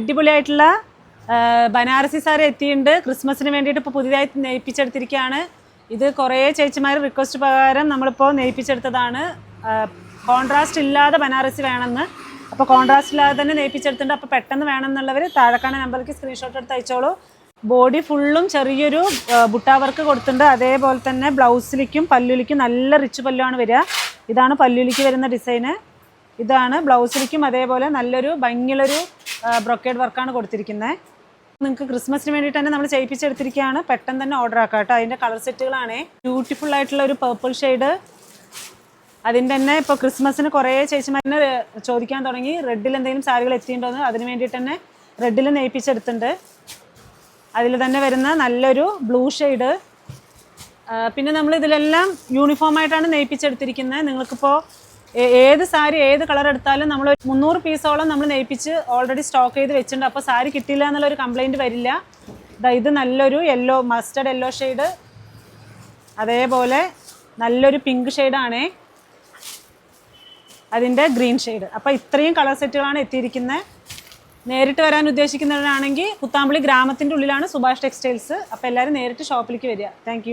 അടിപൊളിയായിട്ടുള്ള ബനാറസി സാരി എത്തിയിട്ടുണ്ട്. ക്രിസ്മസിന് വേണ്ടിയിട്ട് ഇപ്പോൾ പുതിയതായി നെയ്പ്പിച്ചെടുത്തിരിക്കുകയാണ്. ഇത് കുറേ ചേച്ചിമാർ റിക്വസ്റ്റ് പ്രകാരം നമ്മളിപ്പോൾ നെയ്പ്പിച്ചെടുത്തതാണ്. കോൺട്രാസ്റ്റ് ഇല്ലാതെ ബനാറസി വേണമെന്ന്, അപ്പോൾ കോൺട്രാസ്റ്റ് ഇല്ലാതെ തന്നെ നെയ്പ്പിച്ചെടുത്തിട്ടുണ്ട്. അപ്പോൾ പെട്ടെന്ന് വേണമെന്നുള്ളവർ താഴെക്കാണ നമ്പറിലേക്ക് സ്ക്രീൻഷോട്ട് എടുത്ത് അയച്ചോളൂ. ബോഡി ഫുള്ളും ചെറിയൊരു ബുട്ടാ വർക്ക് കൊടുത്തിട്ടുണ്ട്. അതേപോലെ തന്നെ ബ്ലൗസിലേക്കും പല്ലുലിക്കും നല്ല റിച്ച് പല്ലുവാണ് വരിക. ഇതാണ് പല്ലുലിക്ക് വരുന്ന ഡിസൈന്. ഇതാണ് ബ്ലൗസിലേക്കും അതേപോലെ നല്ലൊരു ഭംഗിയുള്ളൊരു ബ്രൊക്കേഡ് വർക്കാണ് കൊടുത്തിരിക്കുന്നത്. നിങ്ങൾക്ക് ക്രിസ്മസിന് വേണ്ടിയിട്ട് തന്നെ നമ്മൾ ചെയ്യിപ്പിച്ചെടുത്തിരിക്കുകയാണ്. പെട്ടെന്ന് തന്നെ ഓർഡർ ആക്കാം കേട്ടോ. അതിൻ്റെ കളർ സെറ്റുകളാണ് ബ്യൂട്ടിഫുൾ ആയിട്ടുള്ള ഒരു പേർപ്പിൾ ഷെയ്ഡ്. അതിൻ്റെ തന്നെ ഇപ്പോൾ ക്രിസ്മസിന് കുറേ ചേച്ചിമാരിനെ ചോദിക്കാൻ തുടങ്ങി റെഡിൽ എന്തെങ്കിലും സാരികൾ എത്തിയിട്ടുണ്ടോയെന്ന്. അതിന് വേണ്ടിയിട്ട് തന്നെ റെഡിൽ നെയ്പ്പിച്ചെടുത്തിട്ടുണ്ട്. അതിൽ തന്നെ വരുന്ന നല്ലൊരു ബ്ലൂ ഷെയ്ഡ്. പിന്നെ നമ്മൾ ഇതിലെല്ലാം യൂണിഫോമായിട്ടാണ് നെയ്പ്പിച്ചെടുത്തിരിക്കുന്നത്. നിങ്ങൾക്കിപ്പോൾ ഏത് സാരി ഏത് കളർ എടുത്താലും നമ്മൾ 300 പീസോളം നമ്മൾ നെയ്പ്പിച്ച് ഓൾറെഡി സ്റ്റോക്ക് ചെയ്ത് വെച്ചിട്ടുണ്ട്. അപ്പോൾ സാരി കിട്ടില്ല എന്നുള്ളൊരു കംപ്ലയിൻറ്റ് വരില്ല. ഇത് നല്ലൊരു യെല്ലോ, മസ്റ്റർഡ് യെല്ലോ ഷെയ്ഡ്, അതേപോലെ നല്ലൊരു പിങ്ക് ഷെയ്ഡാണേ, അതിൻ്റെ ഗ്രീൻ ഷെയ്ഡ്. അപ്പോൾ ഇത്രയും കളർ സെറ്റുകളാണ് എത്തിയിരിക്കുന്നത്. നേരിട്ട് വരാൻ ഉദ്ദേശിക്കുന്നവരാണെങ്കിൽ കുത്താമ്പളി ഗ്രാമത്തിൻ്റെ ഉള്ളിലാണ് സുഭാഷ് ടെക്സ്റ്റൈൽസ്. അപ്പോൾ എല്ലാവരും നേരിട്ട് ഷോപ്പിലേക്ക് വരിക. താങ്ക്